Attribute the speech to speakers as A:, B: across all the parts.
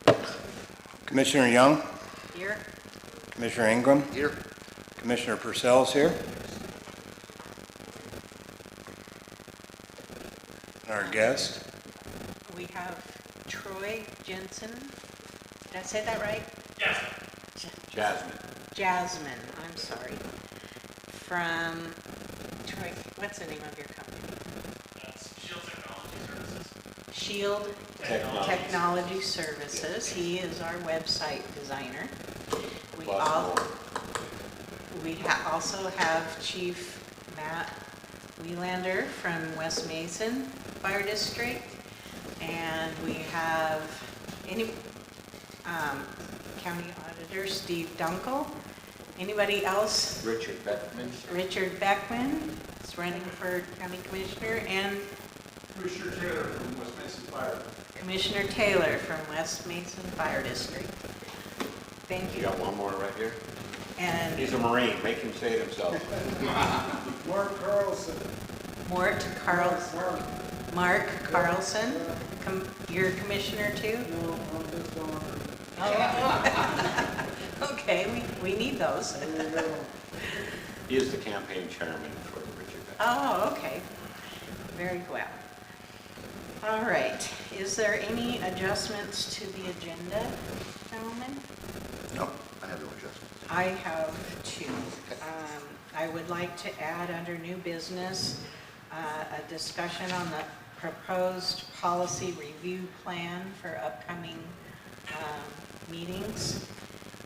A: Yes.
B: Commissioner Young,
A: Here?
B: Commissioner Ingram,
C: Here.
B: Commissioner Purcell's here. And our guest,
A: We have Troy Jensen. Did I say that right?
C: Jasmine.
A: Jasmine, I'm sorry. From Troy, what's the name of your company?
D: Shield Technology Services.
A: Shield Technology Services. He is our website designer. We also have Chief Matt Welander from West Mason Fire District. And we have County Auditor Steve Dunkel. Anybody else?
C: Richard Beckman.
A: Richard Beckman is running for County Commissioner, and
D: Commissioner Taylor from West Mason Fire.
A: Commissioner Taylor from West Mason Fire District. Thank
C: You
A: you.
C: got one more right here?
A: And
C: He's a Marine. Make him say it himself.
D: Mark Carlson.
A: Mark Carlson, you're Commissioner too?
D: No, I'm just on.
A: Oh. Okay, we need those.
C: He is the campaign chairman for Richard Beckman.
A: Oh, okay. Very well. All right. Is there any adjustments to the agenda, gentlemen?
C: No, I have no adjustments.
A: I have two. I would like to add under new business, a discussion on the proposed policy review plan for upcoming meetings.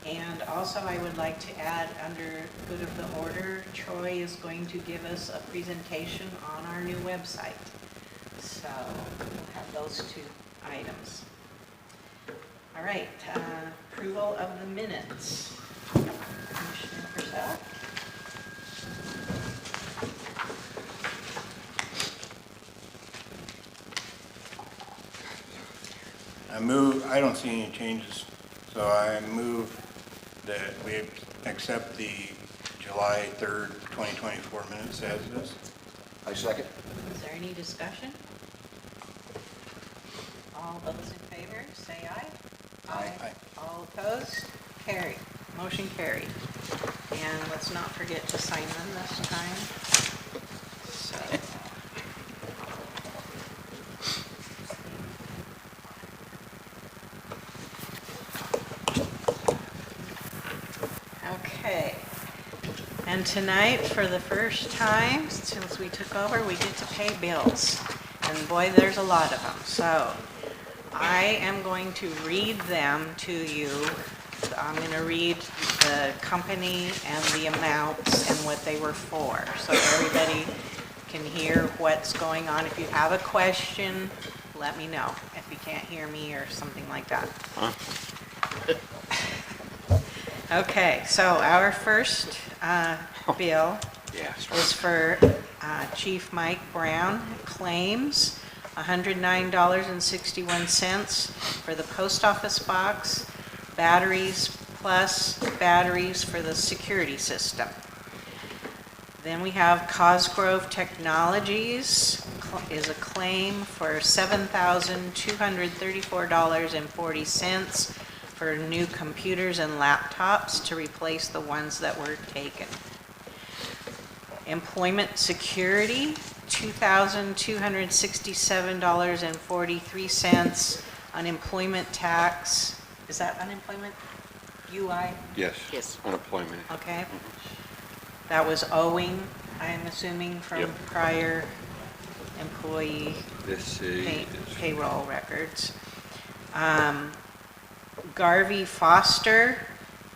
A: And also I would like to add under good of the order, Troy is going to give us a presentation on our new website. So we'll have those two items. All right, approval of the minutes. Commissioner Purcell?
B: I don't see any changes, so I move that we accept the July 3rd, 2024 minutes as is.
C: I second.
A: Is there any discussion? All those in favor, say aye.
B: Aye.
A: All opposed? Carried. Motion carried. And let's not forget to sign them this time. So. Okay. And tonight, for the first time since we took over, we get to pay bills. And boy, there's a lot of them. So I am going to read them to you. I'm going to read the company and the amounts and what they were for, so everybody can hear what's going on. If you have a question, let me know if you can't hear me or something like that. Okay, so our first bill is for Chief Mike Brown, claims $109.61 for the post office box, batteries plus batteries for the security system. Then we have Cosgrove Technologies is a claim for $7,234.40 for new computers and laptops to replace the ones that were taken. Employment Security, $2,267.43. Unemployment tax, is that unemployment? UI?
C: Yes. Unemployment.
A: Okay. That was owing, I'm assuming, from
C: Yep.
A: prior employee
C: This
A: payroll records. Garvey Foster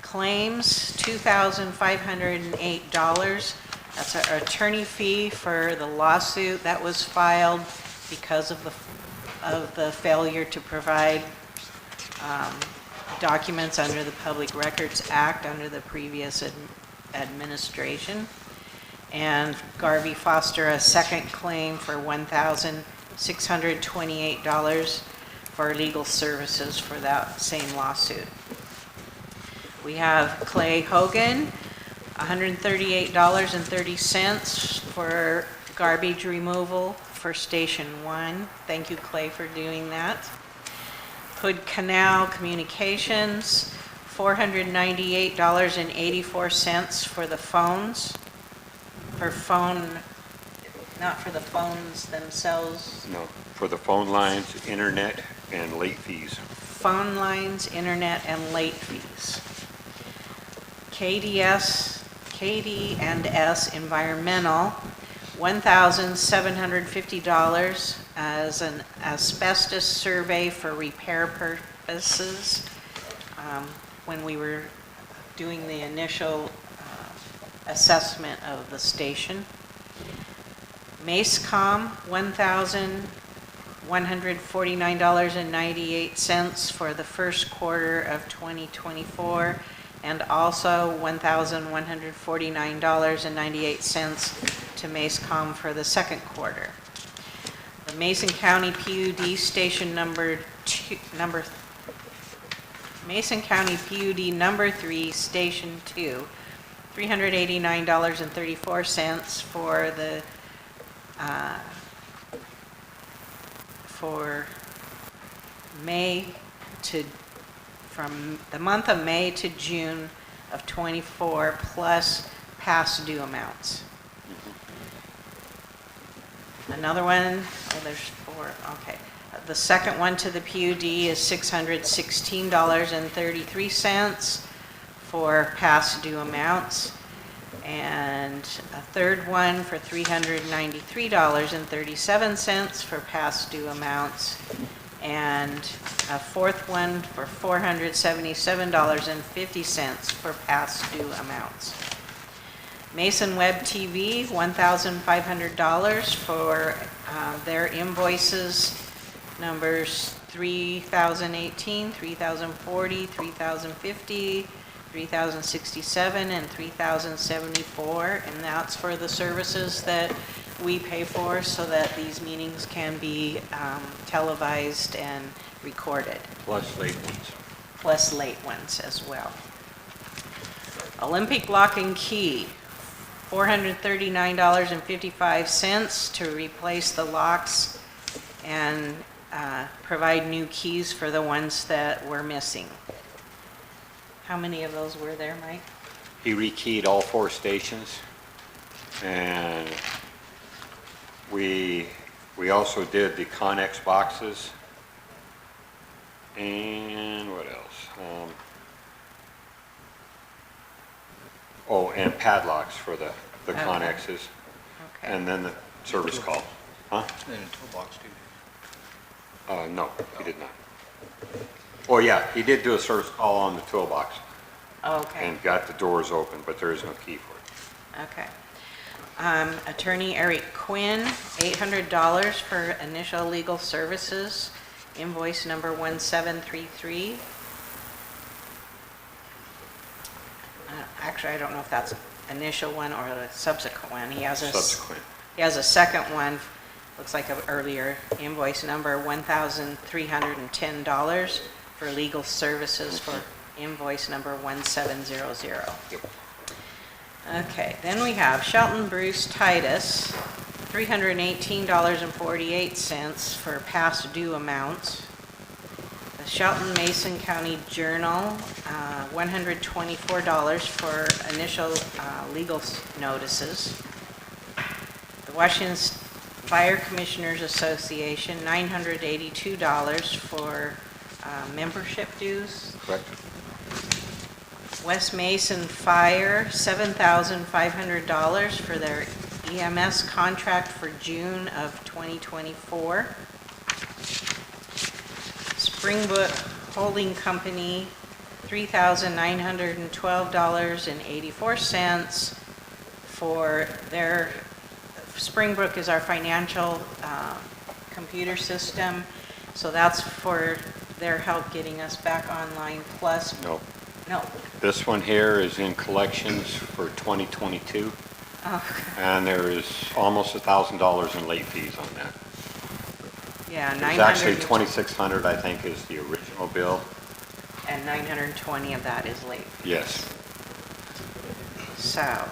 A: claims $2,508. That's our attorney fee for the lawsuit that was filed because of the failure to provide documents under the Public Records Act under the previous administration. And Garvey Foster a second claim for $1,628 for legal services for that same lawsuit. We have Clay Hogan, $138.30 for garbage removal for Station 1. Thank you, Clay, for doing that. Hood Canal Communications, $498.84 for the phones. For phone, not for the phones themselves,
C: No, for the phone lines, internet, and late fees.
A: phone lines, internet, and late fees. KD&S Environmental, $1,750 as an asbestos survey for repair purposes. When we were doing the initial assessment of the station. MaceCom, $1,149.98 for the first quarter of 2024, and also $1,149.98 to MaceCom for the second quarter. The Mason County PUD Station Mason County PUD number 3, Station 2, $389.34 for the for from the month of May to June of 24 plus past due amounts. Another one, oh, there's 4, okay. The second one to the PUD is $616.33 for past due amounts. And a third one for $393.37 for past due amounts. And a fourth one for $477.50 for past due amounts. Mason Web TV, $1,500 for their invoices numbers 3018, 3040, 3050, 3067, and 3074, and that's for the services that we pay for so that these meetings can be televised and recorded,
C: Plus late ones.
A: plus late ones as well. Olympic Lock and Key, $439.55 to replace the locks and provide new keys for the ones that were missing. How many of those were there, Mike?
C: He rekeyed all 4 stations, and we also did the Connex boxes, and what else? And padlocks for the
A: Okay.
C: Connexes,
A: Okay.
C: and then the service call. Huh?
B: And a toolbox too.
C: No, he did not. Oh, yeah, he did do a service call on the toolbox
A: Okay,
C: and got the doors open, but there is no key for it.
A: okay. Attorney Eric Quinn, $800 for initial legal services, invoice number 1733. Actually, I don't know if that's initial one or the subsequent one. He has a
C: Subsequent.
A: He has a second one, looks like an earlier invoice number, $1,310 for legal services for invoice number 1700.
C: Yep.
A: Okay, then we have Shelton Bruce Titus, $318.48 for past due amounts. The Shelton Mason County Journal, $124 for initial legal notices. The Washington Fire Commissioners Association, $982 for membership dues.
C: Correct?
A: West Mason Fire, $7,500 for their EMS contract for June of 2024. Springbrook Holding Company, $3,912.84 for their, Springbrook is our financial computer system, so that's for their help getting us back online, plus,
C: No.
A: no,
C: This one here is in collections for 2022,
A: oh,
C: and there is almost $1,000 in late fees on that.
A: yeah,
C: There's actually
A: 900,
C: 2,600, I think, is the original bill.
A: and 920 of that is late.
C: Yes.
A: So,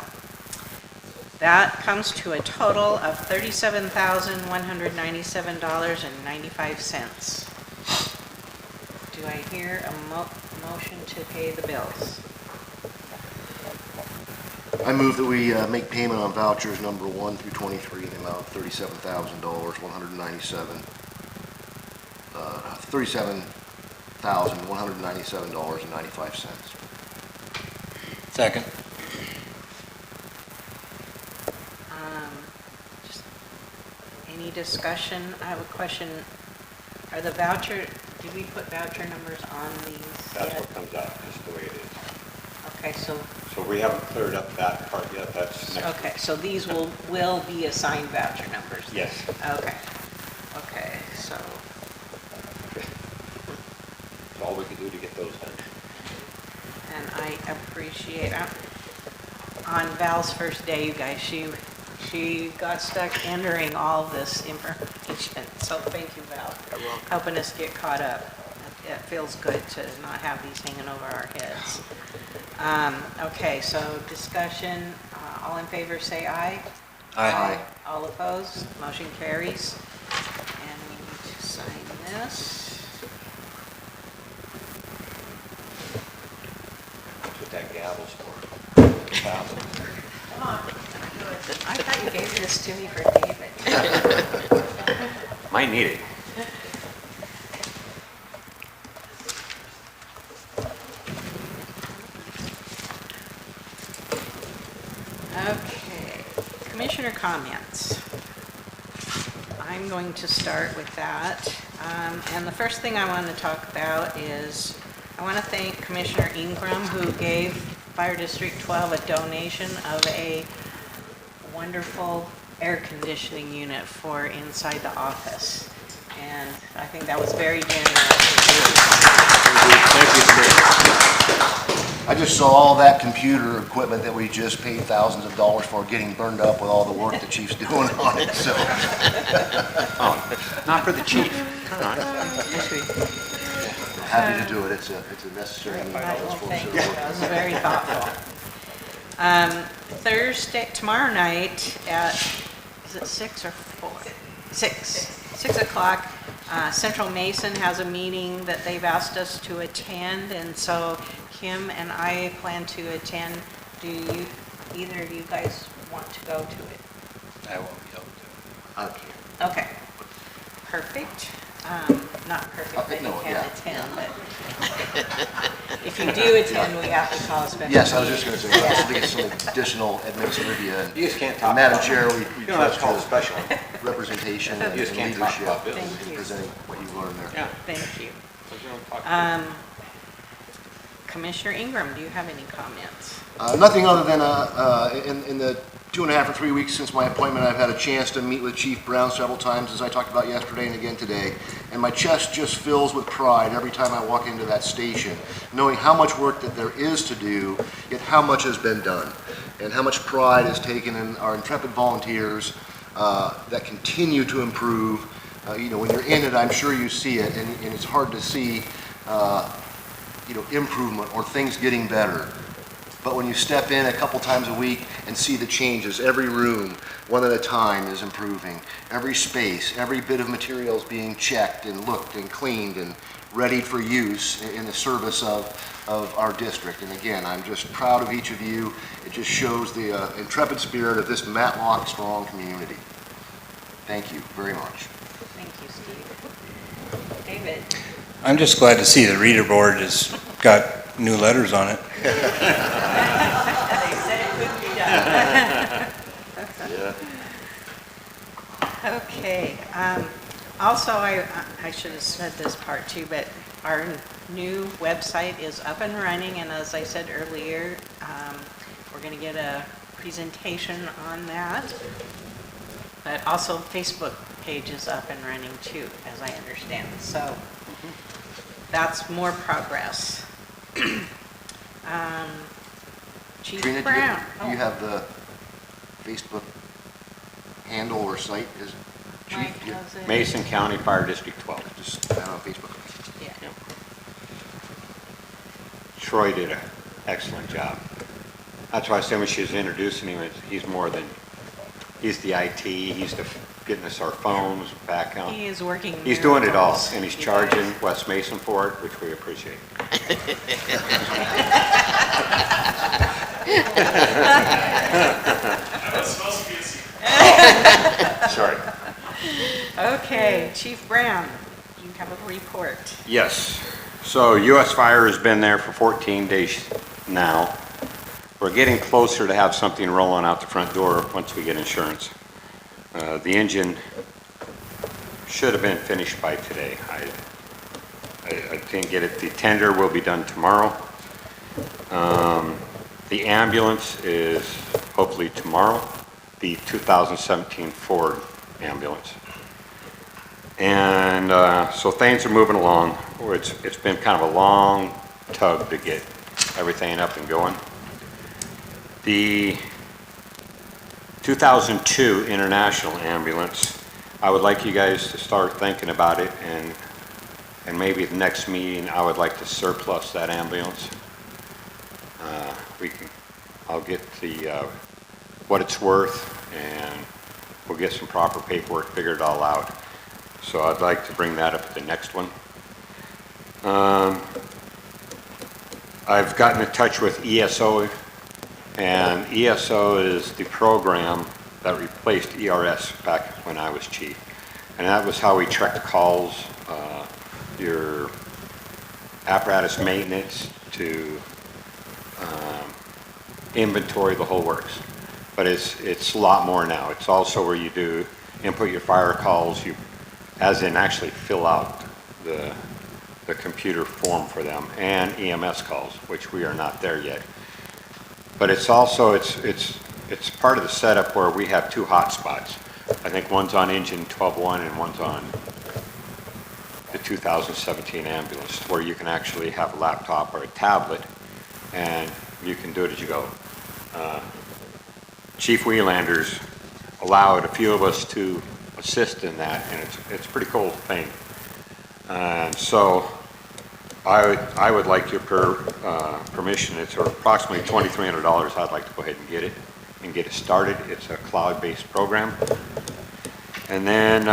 A: That comes to a total of $37,197.95. Do I hear a motion to pay the bills?
E: I move that we make payment on vouchers number 1 through 23 in the amount of $37,197.95.
B: Second.
A: Just any discussion? I have a question. Are the voucher, did we put voucher numbers on these
C: That's
A: yet?
C: what comes out, just the way it is.
A: Okay, so,
C: So we haven't cleared up that part yet, that's next.
A: okay, so these will be assigned voucher numbers?
C: Yes.
A: Okay, okay, so,
C: That's all we can do to get those done.
A: and I appreciate, on Val's first day, you guys, she got stuck entering all this information, so thank you, Val, helping us get caught up. It feels good to not have these hanging over our heads. Okay, so discussion, all in favor say aye.
E: Aye.
A: All opposed, motion carries. And we need to sign this.
C: That's what that gavel's for.
A: Come on. I thought you gave this to me for David.
C: Might need it.
A: Okay, commissioner comments. I'm going to start with that. And the first thing I want to talk about is, I want to thank Commissioner Ingram, who gave Fire District 12 a donation of a wonderful air conditioning unit for inside the office. And I think that was very generous.
C: Thank you, sir.
E: I just saw all that computer equipment that we just paid thousands of dollars for getting burned up with all the work the chief's doing on it, so.
C: Oh, not for the chief. Come on.
E: Happy to do it. It's a necessary need.
A: Right, well,
E: All those folks
A: thank
E: that
A: you.
E: are
A: That was
E: working.
A: very thoughtful. Tomorrow night at, is it 6 or 4? 6 o'clock, Central Mason has a meeting that they've asked us to attend, and so Kim and I plan to attend. Do you, either of you guys want to go to it?
B: I won't be able to.
E: Okay.
A: Okay, perfect. Not perfect that you
E: No,
A: can't
E: yeah,
A: attend, but if you do attend, we have to call a special.
E: Yes, I was just
A: meeting.
E: going to say, let's get some additional administrative and
C: You just can't talk
E: Madam
C: about
E: Chair, we
C: You don't have to call it
E: trust
C: special.
E: your representation and
C: You just can't talk
E: leadership
C: about bills.
E: in
A: Thank you.
E: presenting what you've learned there.
C: Yeah.
A: Thank you.
C: You don't talk-
A: Commissioner Ingram, do you have any comments?
E: Nothing other than, in the 2.5 or 3 weeks since my appointment, I've had a chance to meet with Chief Brown several times, as I talked about yesterday and again today, and my chest just fills with pride every time I walk into that station, knowing how much work that there is to do, yet how much has been done, and how much pride is taken in our intrepid volunteers that continue to improve. When you're in it, I'm sure you see it, and it's hard to see improvement or things getting better. But when you step in a couple times a week and see the changes, every room, one at a time, is improving. Every space, every bit of material is being checked and looked and cleaned and ready for use in the service of our district. And again, I'm just proud of each of you. It just shows the intrepid spirit of this Matlock strong community. Thank you very much.
A: Thank you, Steve. David?
B: I'm just glad to see the reader board has got new letters on it.
A: They said it could be done.
E: Yeah.
A: Okay, also, I should have said this part too, but our new website is up and running, and as I said earlier, we're going to get a presentation on that. But also Facebook page is up and running too, as I understand, so that's more progress. Chief
E: Trina,
A: Brown.
E: do you have the Facebook handle or site? Is
A: Mike
E: Chief, do you
A: has it.
C: Mason County Fire District 12.
E: just on Facebook?
A: Yeah.
C: Troy did an excellent job. That's why I said when she was introducing him, he's more than He's the IT, he's getting us our phones back on.
A: He is working
C: He's doing it all,
A: miracles.
C: and he's
A: He
C: charging
A: is.
C: West Mason for it, which we appreciate.
D: That's supposed to be a secret.
C: Sorry.
A: Okay, Chief Brown, you have a report.
C: Yes. So US Fire has been there for 14 days now. We're getting closer to have something rolling out the front door once we get insurance. The engine should have been finished by today. I didn't get it. The tender will be done tomorrow. The ambulance is hopefully tomorrow, the 2017 Ford ambulance. And so things are moving along. It's been kind of a long tug to get everything up and going. The 2002 International ambulance, I would like you guys to start thinking about it, and maybe the next meeting, I would like to surplus that ambulance. I'll get what it's worth, and we'll get some proper paperwork, figure it all out. So I'd like to bring that up at the next one. I've gotten in touch with ESO, and ESO is the program that replaced ERS back when I was chief. And that was how we tracked calls, your apparatus maintenance to inventory, the whole works. But it's a lot more now. It's also where you do input your fire calls, as in actually fill out the computer form for them, and EMS calls, which we are not there yet. But it's also, it's part of the setup where we have two hotspots. I think one's on engine 12.1 and one's on the 2017 ambulance, where you can actually have a laptop or a tablet, and you can do it as you go. Chief Wheelander's allowed a few of us to assist in that, and it's a pretty cool thing. And so I would like your permission. It's approximately $2,300. I'd like to go ahead and get it started. It's a cloud-based program. And then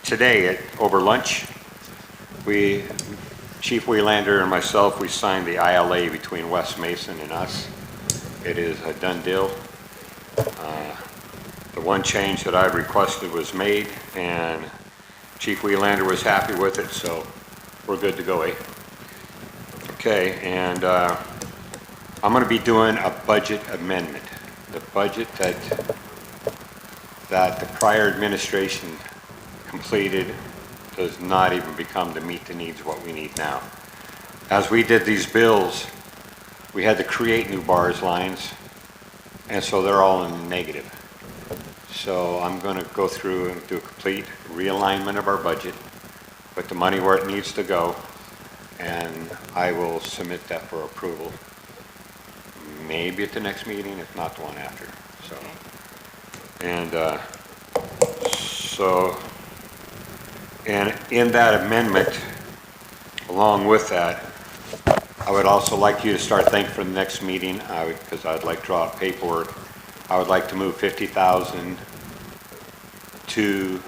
C: today over lunch, Chief Wheelander and myself, we signed the ILA between West Mason and us. It is a done deal. The one change that I requested was made, and Chief Wheelander was happy with it, so we're good to go, eh? Okay, and I'm going to be doing a budget amendment. The budget that the prior administration completed does not even become to meet the needs of what we need now. As we did these bills, we had to create new bars lines, and so they're all in the negative. So I'm going to go through and do a complete realignment of our budget, put the money where it needs to go, and I will submit that for approval. Maybe at the next meeting, if not the one after. So, and and in that amendment, along with that, I would also like you to start thinking for the next meeting, because I'd like to draw up paperwork. I would like to move 50,000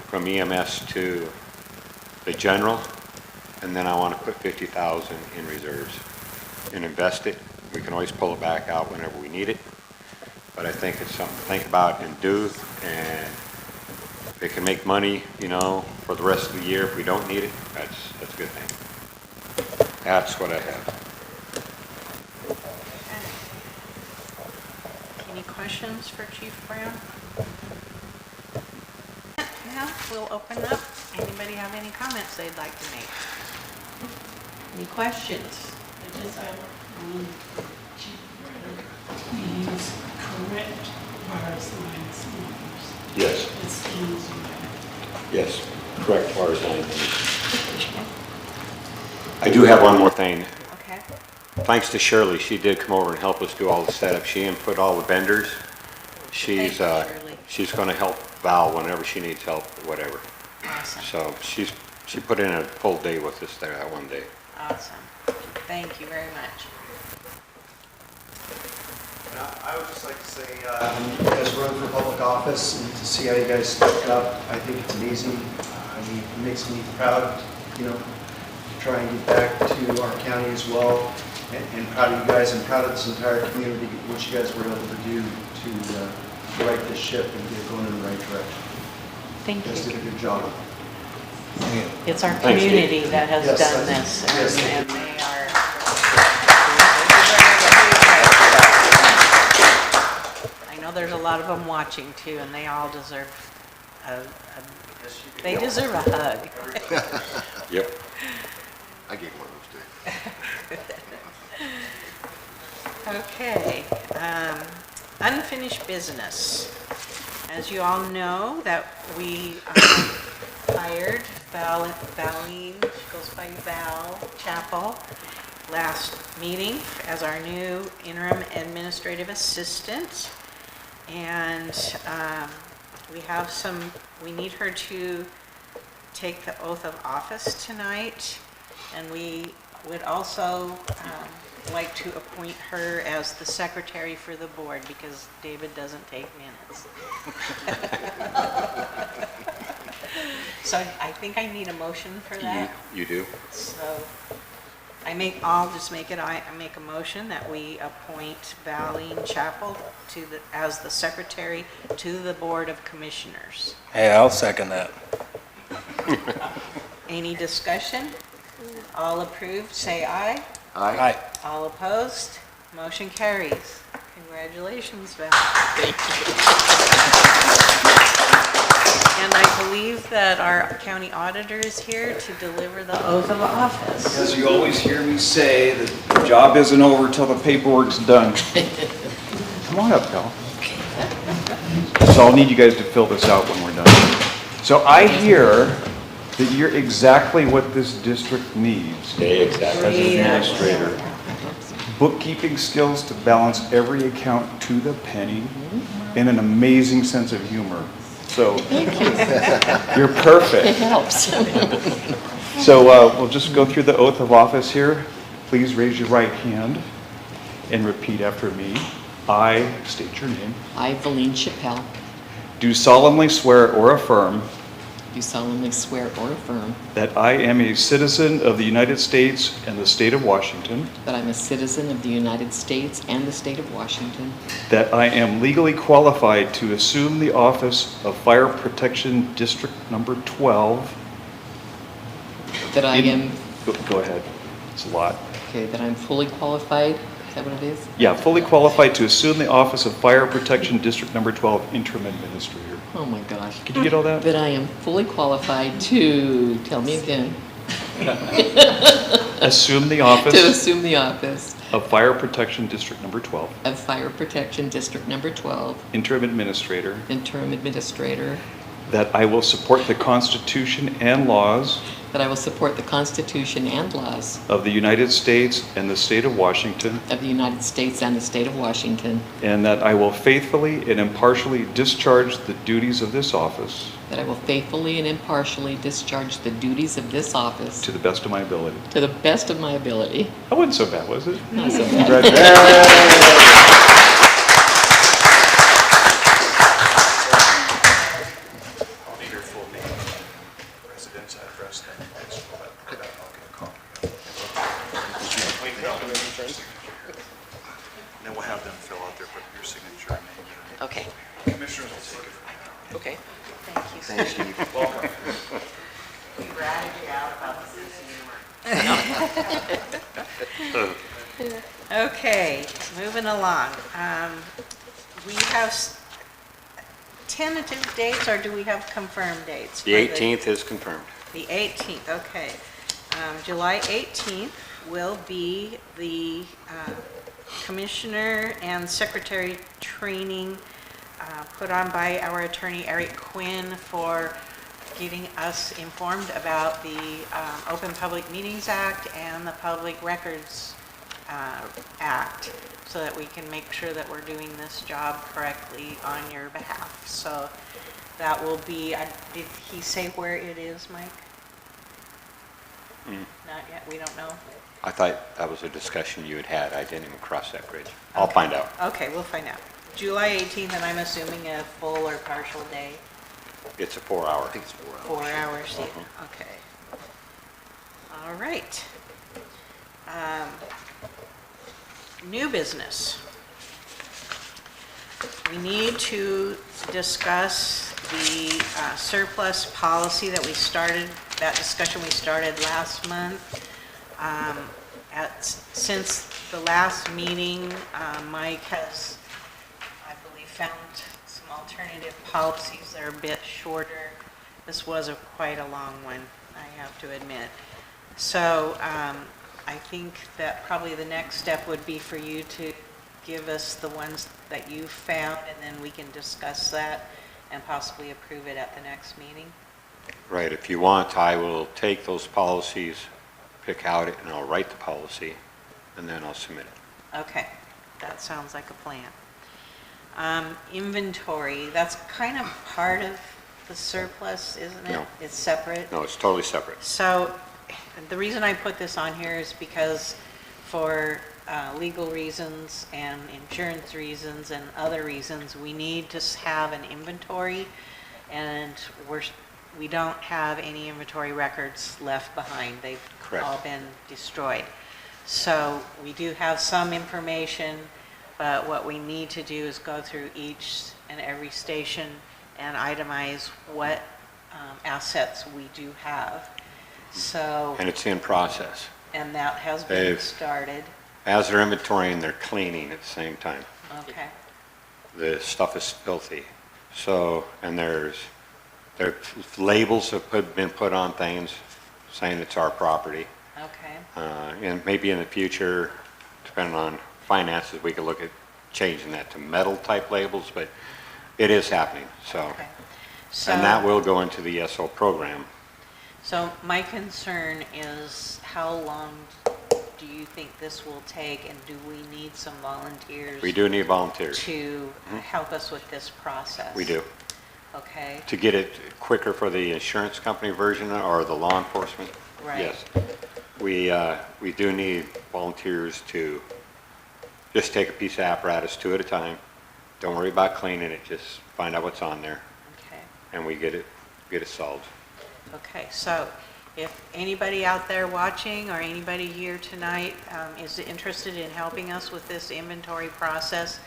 C: from EMS to the general, and then I want to put 50,000 in reserves and invest it. We can always pull it back out whenever we need it, but I think it's something to think about and do, and if it can make money, for the rest of the year if we don't need it, that's a good thing. That's what I have.
A: Any questions for Chief Brown? Now, we'll open up. Anybody have any comments they'd like to make? Any questions?
F: I just have one, Chief Brenner, please correct bars, lines, numbers.
C: Yes.
F: It's easier.
C: Yes, correct bars line. I do have one more thing.
A: Okay.
C: Thanks to Shirley, she did come over and help us do all the setup. She input all the vendors. She's
A: Thank you, Shirley.
C: she's going to help Val whenever she needs help, whatever.
A: Awesome.
C: So she put in a full day with us there that one day.
A: Awesome. Thank you very much.
G: I would just like to say, you guys run for public office and to see how you guys stepped up, I think it's amazing. I mean, it makes me proud, you know, to try and get back to our county as well. And proud of you guys and proud of this entire community, what you guys were able to do to right this ship and get it going in the right direction.
A: Thank
G: You guys
A: you.
G: did a good job.
A: It's our
C: Thanks, Steve.
A: community that has
G: Yes,
A: done
G: that's-
A: this,
G: yes.
A: and they are. I know there's a lot of them watching too, and they all deserve they deserve a hug.
C: Yep.
E: I gave one of those too.
A: Okay, unfinished business. As you all know, that we hired Valine, she goes by Val Chapel, last meeting as our new interim administrative assistant. And we need her to take the oath of office tonight. And we would also like to appoint her as the secretary for the board because David doesn't take minutes. So I think I need a motion for that.
C: You do?
A: So I'll just make it, I make a motion that we appoint Valine Chapel as the secretary to the Board of Commissioners.
B: Hey, I'll second that.
A: Any discussion? All approved, say aye.
E: Aye.
A: All opposed? Motion carries. Congratulations, Val. And I believe that our county auditor is here to deliver the oath of office.
H: As you always hear me say, the job isn't over till the paperwork's done. Come on up, pal. So I'll need you guys to fill this out when we're done. So I hear that you're exactly what this district needs
C: Exactly.
H: as an administrator. Bookkeeping skills to balance every account to the penny, and an amazing sense of humor. So you're perfect.
I: It helps.
H: So we'll just go through the oath of office here. Please raise your right hand and repeat after me. I state your name.
I: I, Valine Chappelle,
H: Do solemnly swear or affirm
I: do solemnly swear or affirm
H: that I am a citizen of the United States and the state of Washington,
I: that I'm a citizen of the United States and the state of Washington,
H: that I am legally qualified to assume the office of Fire Protection District Number 12.
I: that I am,
H: Go ahead. It's a lot.
I: okay, that I'm fully qualified, is that what it is?
H: Yeah, fully qualified to assume the office of Fire Protection District Number 12 Interim Administrator.
I: Oh my gosh.
H: Did you get all that?
I: That I am fully qualified to, tell me again,
H: Assume the
I: to
H: office
I: assume the office
H: of Fire Protection District Number 12,
I: of Fire Protection District Number 12,
H: Interim Administrator,
I: interim administrator,
H: that I will support the Constitution and laws
I: that I will support the Constitution and laws
H: of the United States and the state of Washington,
I: of the United States and the state of Washington,
H: and that I will faithfully and impartially discharge the duties of this office
I: that I will faithfully and impartially discharge the duties of this office
H: to the best of my ability.
I: to the best of my ability.
H: That wasn't so bad, was it?
I: Not so bad.
H: Congratulations.
G: I'll need your full name, residence, address, name, and then we'll have them fill out your signature and name.
I: Okay.
G: Commissioners will take it from there.
I: Okay.
A: Thank you, sir.
E: Thanks, Steve.
G: Welcome.
A: We ratted you out about the humor. Okay, moving along. We have tentative dates, or do we have confirmed dates?
C: The
A: for
C: 18th is confirmed.
A: The 18th, okay. July 18th will be the commissioner and secretary training put on by our attorney Eric Quinn for getting us informed about the Open Public Meetings Act and the Public Records Act, so that we can make sure that we're doing this job correctly on your behalf. So that will be, did he say where it is, Mike? Not yet, we don't know?
C: I thought that was a discussion you had had. I didn't even cross that bridge. I'll find out.
A: Okay, we'll find out. July 18th, and I'm assuming a full or partial day?
C: It's a 4-hour.
E: I think it's 4 hours.
A: 4 hours, yeah, okay. All right. New business. We need to discuss the surplus policy that we started, that discussion we started last month. Since the last meeting, Mike has, I believe, found some alternative policies that are a bit shorter. This was quite a long one, I have to admit. So I think that probably the next step would be for you to give us the ones that you found, and then we can discuss that and possibly approve it at the next meeting.
C: Right, if you want, I will take those policies, pick out it, and I'll write the policy, and then I'll submit it.
A: Okay, that sounds like a plan. Inventory, that's kind of part of the surplus, isn't it?
C: No.
A: It's separate?
C: No, it's totally separate.
A: So the reason I put this on here is because for legal reasons and insurance reasons and other reasons, we need to have an inventory, and we don't have any inventory records left behind. They've
C: Correct.
A: all been destroyed. So we do have some information, but what we need to do is go through each and every station and itemize what assets we do have. So,
C: And it's in process.
A: and that has been
C: They've-
A: started.
C: As they're inventorying, they're cleaning at the same time.
A: Okay,
C: The stuff is filthy. So, and there labels have been put on things saying it's our property.
A: okay,
C: And maybe in the future, depending on finances, we could look at changing that to metal type labels, but it is happening, so.
A: okay.
C: And that
A: So,
C: will go into the ESO program.
A: so my concern is how long do you think this will take, and do we need some volunteers?
C: We do need volunteers.
A: To help us with this process?
C: We do.
A: Okay,
C: To get it quicker for the insurance company version or the law enforcement?
A: Right.
C: Yes. We do need volunteers to just take a piece of apparatus 2 at a time. Don't worry about cleaning it, just find out what's on there,
A: okay.
C: and we get it solved.
A: Okay, so if anybody out there watching or anybody here tonight is interested in helping us with this inventory process,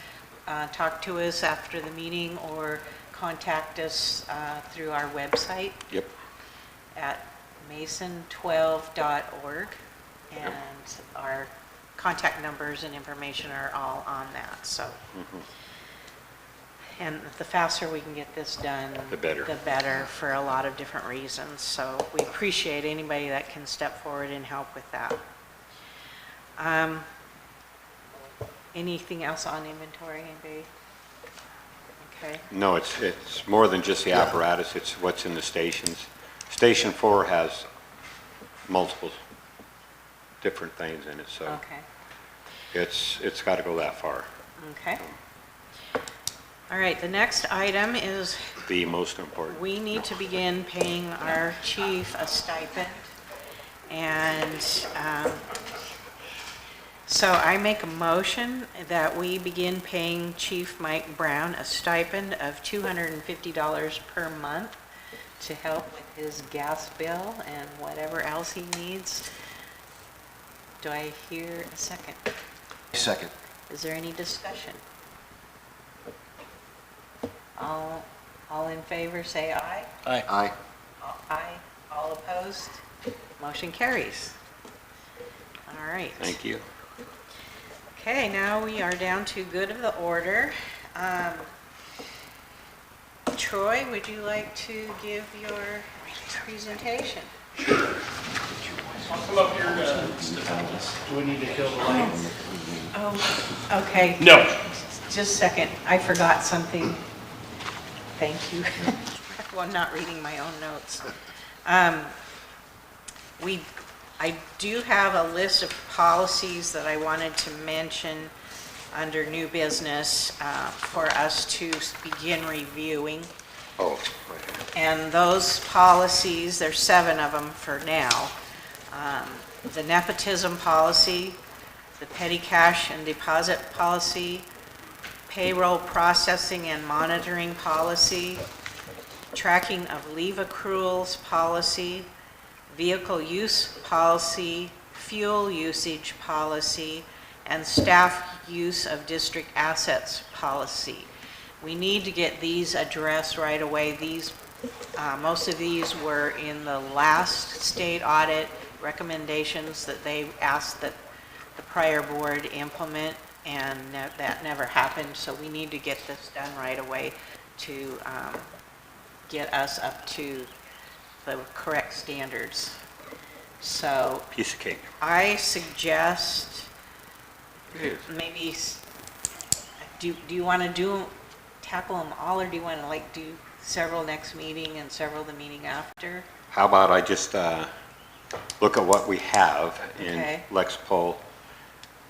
A: talk to us after the meeting or contact us through our website
C: Yep.
A: at mason12.org, and our contact numbers and information are all on that, so. And the faster we can get this done,
C: The better.
A: the better for a lot of different reasons. So we appreciate anybody that can step forward and help with that. Anything else on inventory, anybody? Okay,
C: No, it's more than just the apparatus, it's what's in the stations. Station 4 has multiple different things in it, so
A: okay,
C: it's got to go that far.
A: okay. All right, the next item is
C: The most important.
A: we need to begin paying our chief a stipend. And so I make a motion that we begin paying Chief Mike Brown a stipend of $250 per month to help with his gas bill and whatever else he needs. Do I hear a second?
E: Second.
A: Is there any discussion? All in favor, say aye.
E: Aye.
A: Aye. All opposed? Motion carries. All right.
C: Thank you.
A: Okay, now we are down to good of the order. Troy, would you like to give your presentation?
D: I'll come up here to...
G: Do we need to kill the lights?
A: Oh, okay.
D: No.
A: Just a second. I forgot something. Thank you. Well, I'm not reading my own notes. I do have a list of policies that I wanted to mention under new business for us to begin reviewing.
C: Oh, right here.
A: And those policies, there's 7 of them for now. the nepotism policy, the petty cash and deposit policy, payroll processing and monitoring policy, tracking of leave accruals policy, vehicle use policy, fuel usage policy, and staff use of district assets policy. We need to get these addressed right away. These, most of these were in the last state audit recommendations that they asked that the prior board implement, and that never happened, so we need to get this done right away to get us up to the correct standards. So
C: Piece of cake.
A: I suggest maybe, do you want to tackle them all, or do you want to like do several next meeting and several the meeting after?
C: How about I just look at what we have in
A: Okay.
C: Lexipol.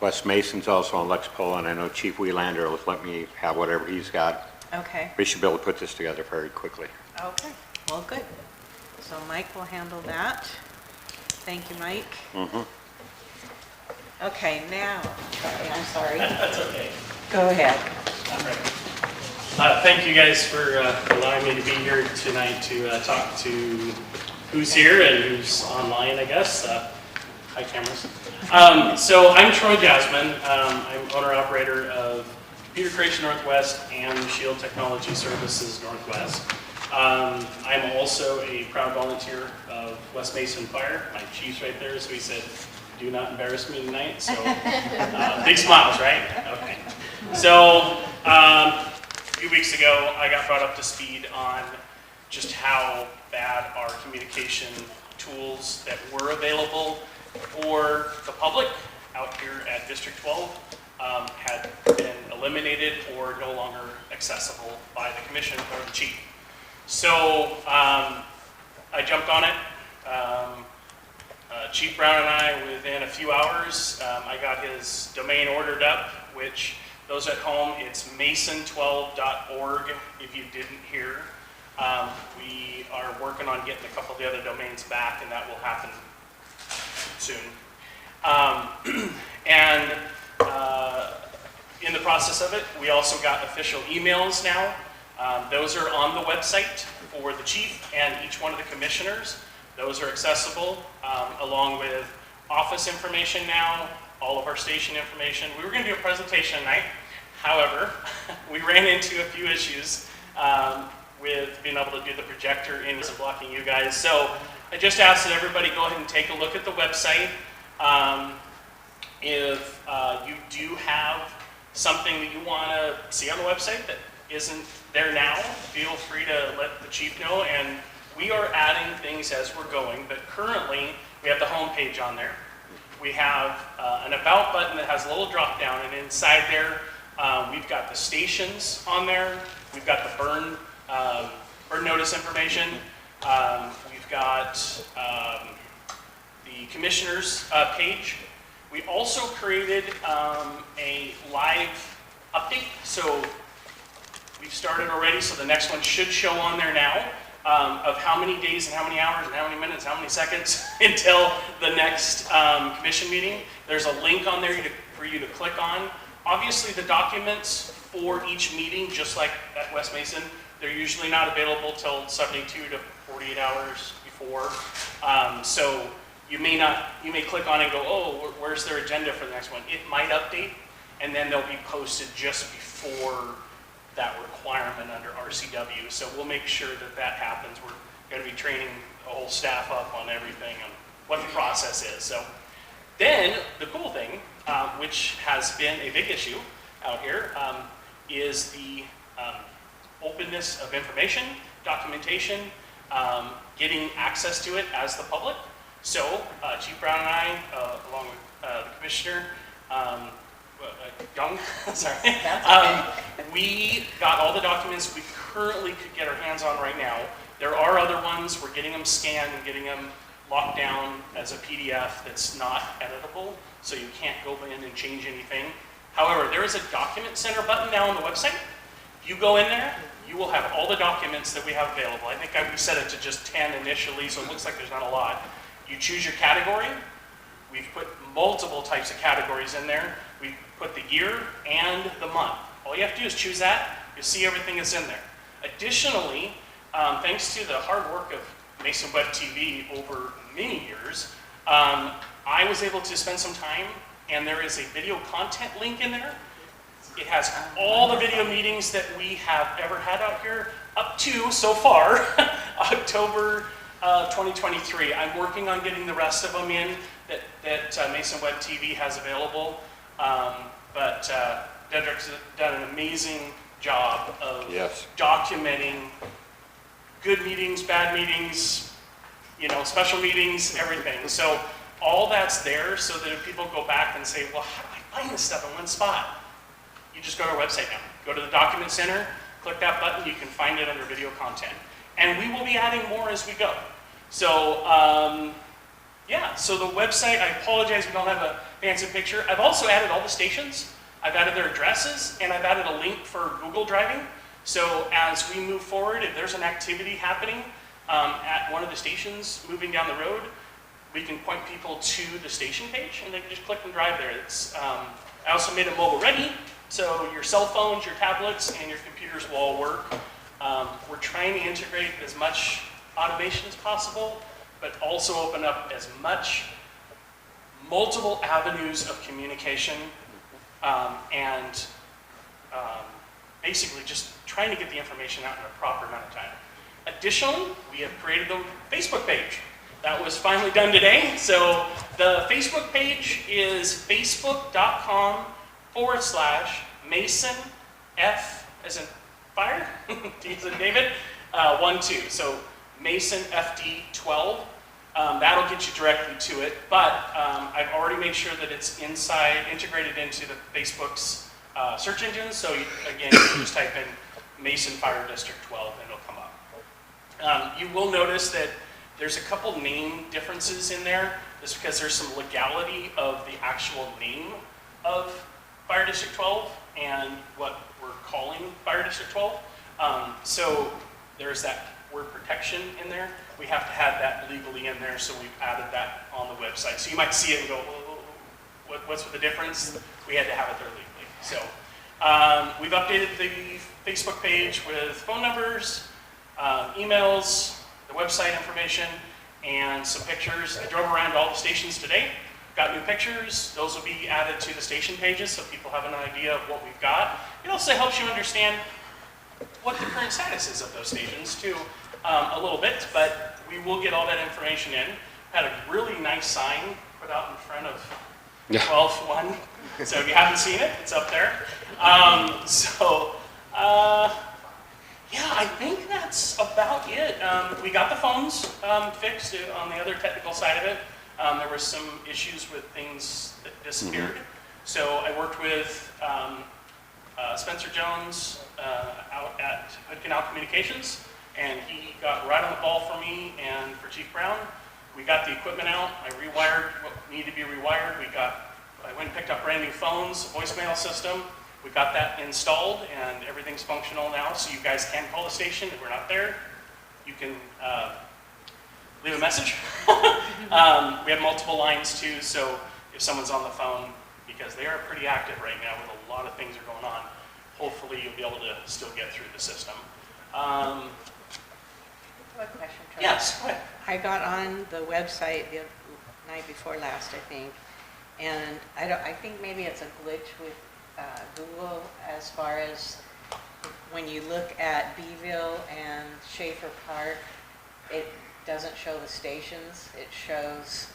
C: Wes Mason's also on Lexipol, and I know Chief Wheelander will let me have whatever he's got.
A: Okay,
C: We should be able to put this together very quickly.
A: okay, well, good. So Mike will handle that. Thank you, Mike. Okay, now, I'm sorry.
D: That's okay.
A: Go ahead.
D: All right. Thank you guys for allowing me to be here tonight to talk to who's here and who's online, I guess. Hi, cameras. So I'm Troy Jasmine. I'm owner-operator of Computer Creation Northwest and Shield Technology Services Northwest. I'm also a proud volunteer of West Mason Fire. My chief's right there, so he said, "Do not embarrass me tonight." So big smiles, right? Okay. So a few weeks ago, I got brought up to speed on just how bad our communication tools that were available for the public out here at District 12 had been eliminated or no longer accessible by the commission or the chief. So I jumped on it. Chief Brown and I, within a few hours, I got his domain ordered up, which those at home, it's mason12.org, if you didn't hear. We are working on getting a couple of the other domains back, and that will happen soon. And in the process of it, we also got official emails now. Those are on the website for the chief and each one of the commissioners. Those are accessible, along with office information now, all of our station information. We were going to do a presentation tonight. However, we ran into a few issues with being able to do the projector in and blocking you guys. So I just asked that everybody go ahead and take a look at the website. If you do have something that you want to see on the website that isn't there now, feel free to let the chief know. And we are adding things as we're going, but currently we have the home page on there. We have an about button that has a little drop down, and inside there we've got the stations on there. We've got the burn notice information. We've got the commissioners page. We also created a live update. So we've started already, so the next one should show on there now of how many days and how many hours and how many minutes, how many seconds until the next commission meeting. There's a link on there for you to click on. Obviously, the documents for each meeting, just like at West Mason, they're usually not available till 72 to 48 hours before. So you may click on it and go, oh, where's their agenda for the next one? It might update, and then they'll be posted just before that requirement under RCW. So we'll make sure that that happens. We're going to be training the whole staff up on everything and what the process is. So then the cool thing, which has been a big issue out here, is the openness of information, documentation, getting access to it as the public. So Chief Brown and I, along with the Commissioner, Young, sorry, we got all the documents we currently could get our hands on right now. There are other ones, we're getting them scanned and getting them locked down as a PDF that's not editable, so you can't go in and change anything. However, there is a document center button now on the website. If you go in there, you will have all the documents that we have available. I think we set it to just 10 initially, so it looks like there's not a lot. You choose your category. We've put multiple types of categories in there. We've put the year and the month. All you have to do is choose that. You'll see everything that's in there. Additionally, thanks to the hard work of Mason Web TV over many years, I was able to spend some time, and there is a video content link in there. It has all the video meetings that we have ever had out here, up to, so far, October 2023. I'm working on getting the rest of them in that Mason Web TV has available. But Dedrick's done an amazing job of
C: Yes.
D: documenting good meetings, bad meetings, you know, special meetings, everything. So all that's there so that if people go back and say, well, how do I find this stuff in one spot? You just go to our website now. Go to the Document Center, click that button, you can find it under video content. And we will be adding more as we go. So, yeah, so the website, I apologize we don't have a fancy picture. I've also added all the stations. I've added their addresses, and I've added a link for Google Driving. So as we move forward, if there's an activity happening at one of the stations moving down the road, we can point people to the station page, and they can just click and drive there. It's, I also made it mobile ready, so your cell phones, your tablets, and your computers will all work. We're trying to integrate as much automation as possible, but also open up as much multiple avenues of communication and basically just trying to get the information out in a proper amount of time. Additionally, we have created the Facebook page. That was finally done today. So the Facebook page is facebook.com/Mason F as in fire, D as in David, 12. So Mason FD 12. That'll get you directly to it, but I've already made sure that it's integrated into the Facebook's search engine. So again, you can just type in Mason Fire District 12 and it'll come up. You will notice that there's a couple name differences in there, just because there's some legality of the actual name of Fire District 12 and what we're calling Fire District 12. So there's that word protection in there. We have to have that legally in there, so we've added that on the website. So you might see it and go, what's the difference? We had to have it there legally. So we've updated the Facebook page with phone numbers, emails, the website information, and some pictures. I drove around all the stations today, got new pictures. Those will be added to the station pages so people have an idea of what we've got. It also helps you understand what the current status is of those stations too, a little bit, but we will get all that information in. Had a really nice sign put out in front of 12-1, so if you haven't seen it, it's up there. Yeah, I think that's about it. We got the phones fixed on the other technical side of it. There were some issues with things that disappeared. So I worked with Spencer Jones out at Hood Canal Communications, and he got right on the ball for me and for Chief Brown. We got the equipment out. I rewired what needed to be rewired. I went and picked up brand new phones, a voicemail system. We got that installed, and everything's functional now, so you guys can call the station if we're not there. You can leave a message. We have multiple lines too, so if someone's on the phone, because they are pretty active right now with a lot of things are going on, hopefully you'll be able to still get through the system.
A: One question, Charlie.
D: Yes, go ahead.
A: I got on the website the night before last, I think, and I think maybe it's a glitch with Google as far as when you look at Beeville and Schaefer Park, it doesn't show the stations, it shows...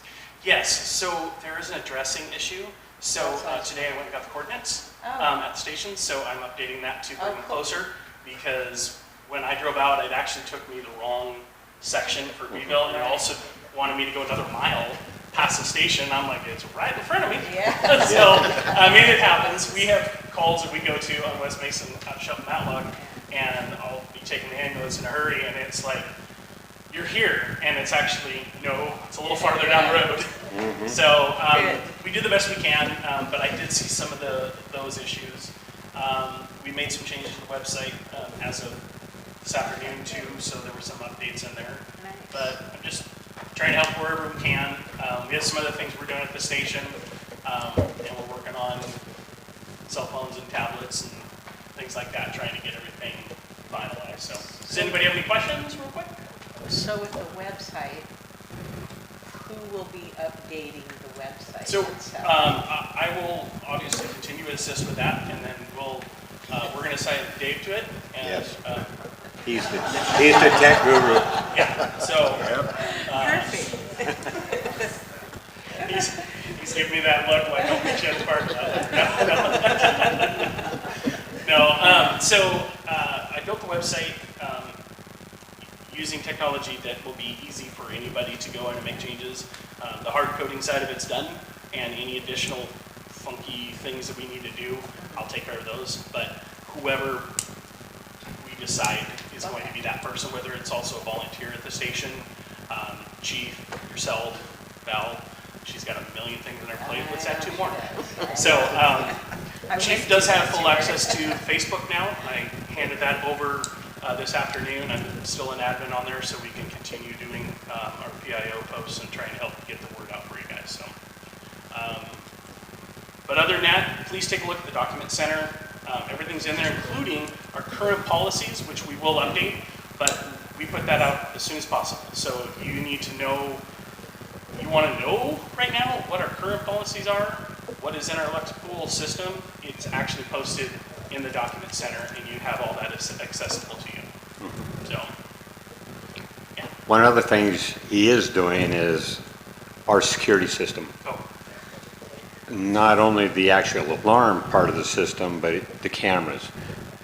D: Yes, so there is an addressing issue. So today I went and got the coordinates at the station, so I'm updating that to bring them closer, because when I drove out, it actually took me the wrong section for Beeville, and it also wanted me to go another mile past the station. I'm like, it's right in front of me.
A: Yeah.
D: So, I mean, it happens. We have calls that we go to on West Mason at Shelton Matlock, and I'll be taking the ambulance in a hurry, and it's like, you're here, and it's actually, no, it's a little farther down the road. So, we do the best we can, but I did see some of those issues. We made some changes to the website as of this afternoon too, so there were some updates in there.
A: Nice.
D: But I'm just trying to help wherever we can. station. And we're working on cell phones and tablets and things like that, trying to get everything finalized. So, does anybody have any questions real quick?
A: So with the website, who will be updating the website
D: So,
A: itself?
D: I will obviously continue to assist with that, and then we're gonna assign Dave to it. And,
C: Yes. He's the tech guru.
D: Yeah, so,
A: Perfect.
D: he's giving me that look like, oh, Jim's part of that. No, so, I built the website, using technology that will be easy for anybody to go in and make changes. The hard coding side of it's done, and any additional funky things that we need to do, I'll take care of those. But whoever we decide is going to be that person, whether it's also a volunteer at the station, chief, yourself, Val, she's got a million things on her plate, let's add 2 more. So, Chief does have full access to Facebook now. I handed that over this afternoon. I'm still an admin on there, so we can continue doing our PIO posts and trying to help get the word out for you guys. So, but other than that, please take a look at the document center. Everything's in there, including our current policies, which we will update, but we put that out as soon as possible. So if you need to know, you want to know right now what our current policies are, what is in our electrical system, it's actually posted in the document center, and you have all that accessible to you. So, yeah.
C: One of the things he is doing is our security system.
D: Oh,
C: Not only the actual alarm part of the system, but the cameras.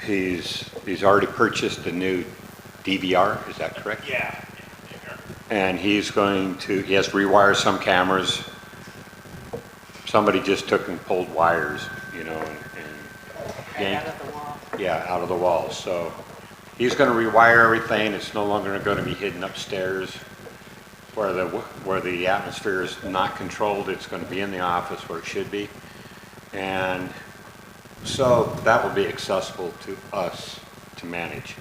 C: He's already purchased a new DVR, is that correct?
D: yeah.
C: And he has to rewire some cameras. Somebody just took and pulled wires, and
A: Right
C: yanked,
A: out of the wall.
C: yeah, out of the walls. So he's going to rewire everything. It's no longer going to be hidden upstairs where the atmosphere is not controlled. It's going to be in the office where it should be. And so that will be accessible to us to manage.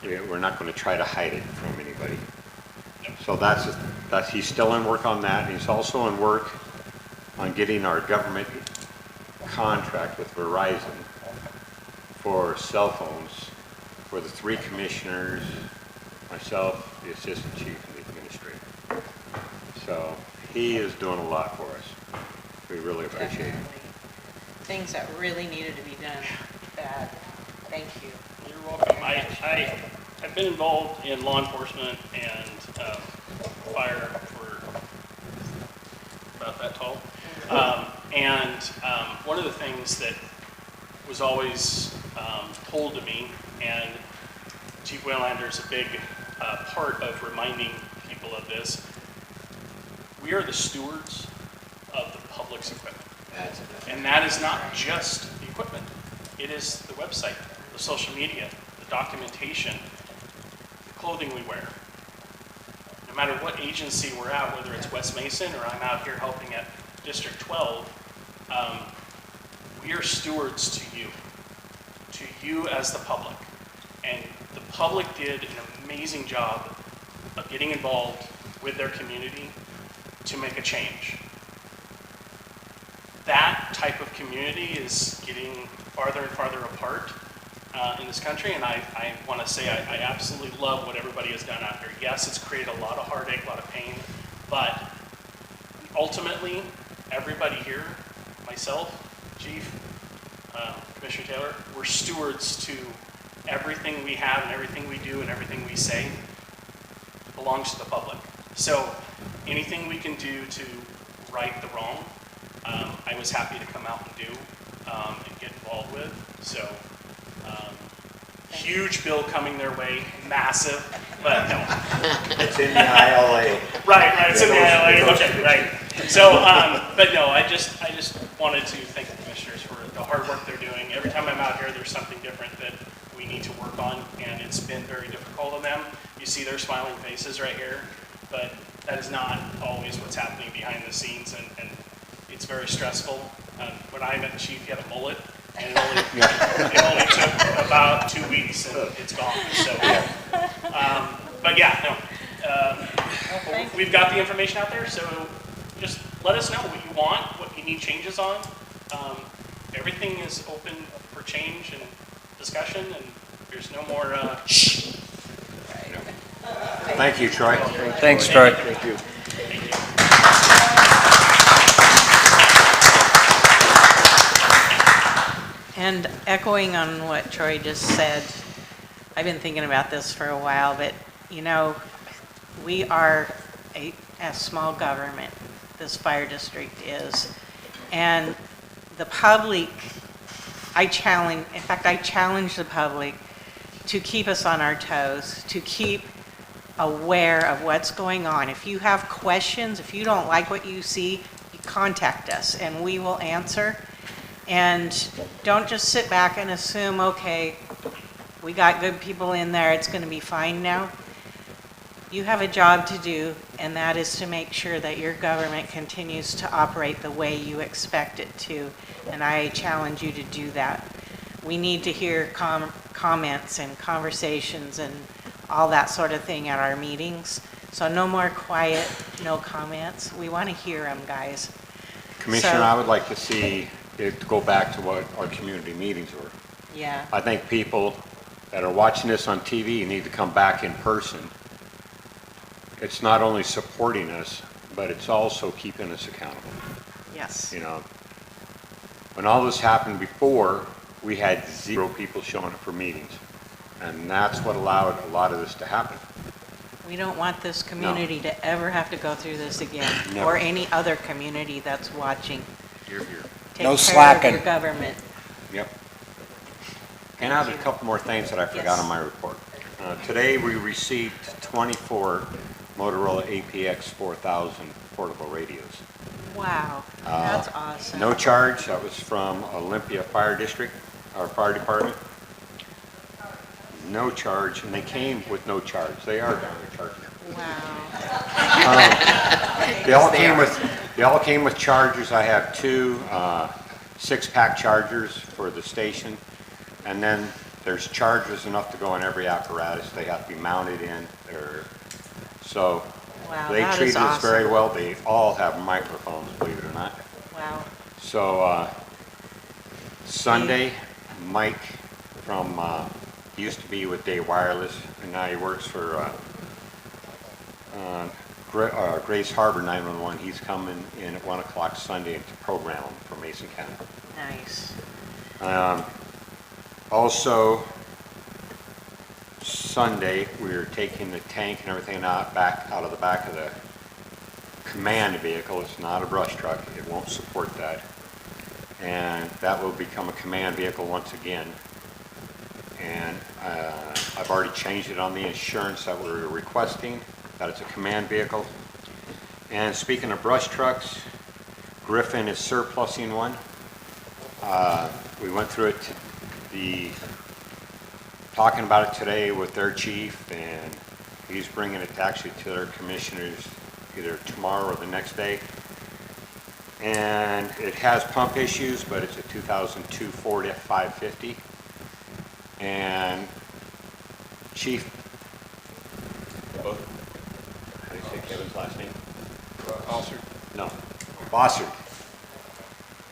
C: We're not going to try to hide it from anybody. So he's still in work on that. He's also in work on getting our government contract with Verizon for cell phones for the 3 commissioners, myself, the assistant chief, and the administrator. So he is doing a lot for us. We really appreciate it.
A: Definitely. Things that really needed to be done bad. Thank you.
D: You're welcome. I've been involved in law enforcement and fire for about that tall. One of the things that was always told to me, and Chief Waylander is a big part of reminding people of this, we are the stewards of the public's equipment. And that is not just the equipment. It is the website, the social media, the documentation, the clothing we wear. No matter what agency we're at, whether it's West Mason or I'm out here helping at District 12, we are stewards to you as the public. And the public did an amazing job of getting involved with their community to make a change. That type of community is getting farther and farther apart in this country, and I want to say I absolutely love what everybody has done out here. Yes, it's created a lot of heartache, a lot of pain, but ultimately, everybody here, myself, Chief, Commissioner Taylor, we're stewards to everything we have and everything we do and everything we say belongs to the public. So anything we can do to right the wrong, I was happy to come out and do and get involved with. So huge bill coming their way, massive, but no.
C: It's in the ILA.
D: Right, it's in the ILA, okay, right. So, but no, I just wanted to thank the commissioners for the hard work they're doing. Every time I'm out here, there's something different that we need to work on, and it's been very difficult on them. You see their smiling faces right here, but that is not always what's happening behind the scenes, and it's very stressful. When I met the chief, he had a mullet, and it only took about 2 weeks, and it's gone. So, but yeah, no. We've got the information out there, so just let us know what you want, what you need changes on. Everything is open for change and discussion, and there's no more, shh.
C: Thank you, Troy.
B: Thanks, Troy.
E: Thank you.
A: And echoing on what Troy just said, I've been thinking about this for a while, but, you know, we are a small government, this fire district is. And the public, I challenge the public to keep us on our toes, to keep aware of what's going on. If you have questions, if you don't like what you see, you contact us and we will answer. And don't just sit back and assume, okay, we got good people in there, it's going to be fine now. You have a job to do, and that is to make sure that your government continues to operate the way you expect it to. And I challenge you to do that. We need to hear comments and conversations and all that sort of thing at our meetings. So no more quiet, no comments. We want to hear them, guys.
C: Commissioner,
A: So-
C: I would like to see it go back to what our community meetings were.
A: Yeah,
C: I think people that are watching this on TV need to come back in person. It's not only supporting us, but it's also keeping us accountable.
A: yes.
C: You know, when all this happened before, we had 0 people showing up for meetings. And that's what allowed a lot of this to happen.
A: We don't want this community to ever have to go through this again,
C: Never.
A: or any other community that's watching.
C: Here, here.
A: Take
B: No
A: care
B: slacking.
A: of your government.
C: Yep. And I have a couple more things that I forgot
A: Yes.
C: on my report. Today, we received 24 Motorola APX 4000 portable radios.
A: Wow, that's awesome.
C: No charge, that was from Olympia Fire District, our fire department. No charge, and they came with no charge. They are down to charge.
A: Wow,
C: They all came with chargers. I have 2 6-pack chargers for the station, and then there's chargers enough to go in every apparatus. They have to be mounted in. So
A: wow,
C: they
A: that is
C: treated us very
A: awesome.
C: well. They all have microphones, believe it or not.
A: Wow,
C: So Sunday, Mike from, he used to be with Day Wireless, and now he works for Grace Harbor 911. He's coming in at 1 o'clock Sunday to program them for Mason County.
A: nice.
C: Also, Sunday, we're taking the tank and everything back out of the back of the command vehicle. It's not a brush truck. It won't support that. And that will become a command vehicle once again. And I've already changed it on the insurance that we're requesting, that it's a command vehicle. And speaking of brush trucks, Griffin is surplusing one. We went through it, talking about it today with their chief, and he's bringing it actually to their commissioners either tomorrow or the next day. And it has pump issues, but it's a 2002 Ford F550. And Chief, how do you say Kevin's last name? Bossard? No, Bossard.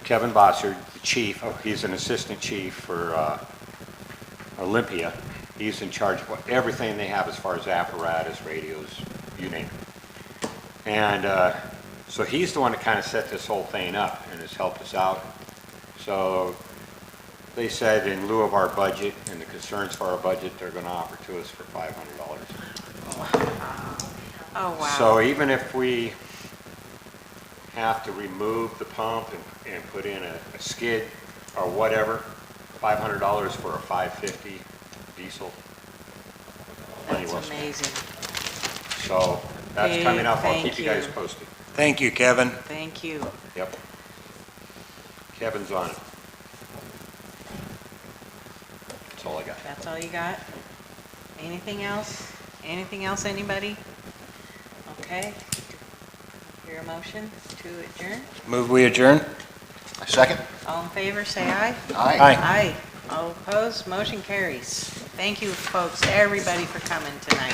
C: Kevin Bossard, the chief, he's an assistant chief for Olympia. He's in charge of everything they have as far as apparatus, radios, you name it. And so he's the one that kind of set this whole thing up and has helped us out. So they said in lieu of our budget and the concerns for our budget, they're going to offer to us for $500.
A: Oh, wow.
C: So even if we have to remove the pump and put in a skid or whatever, $500 for a 550 diesel. money well
A: That's
C: spent.
A: amazing.
C: So that's coming up. I'll
A: Thank
C: keep you guys
A: you.
C: posted.
B: Thank you, Kevin.
A: Thank you.
C: Yep. Kevin's on it. That's all I got.
A: That's all you got? Anything else? Anything else, anybody? Okay. Your motion to adjourn?
B: Move we adjourn?
E: Second?
A: All in favor, say aye.
E: Aye.
B: Aye.
A: Aye. All opposed, motion carries. Thank you, folks, everybody for coming tonight.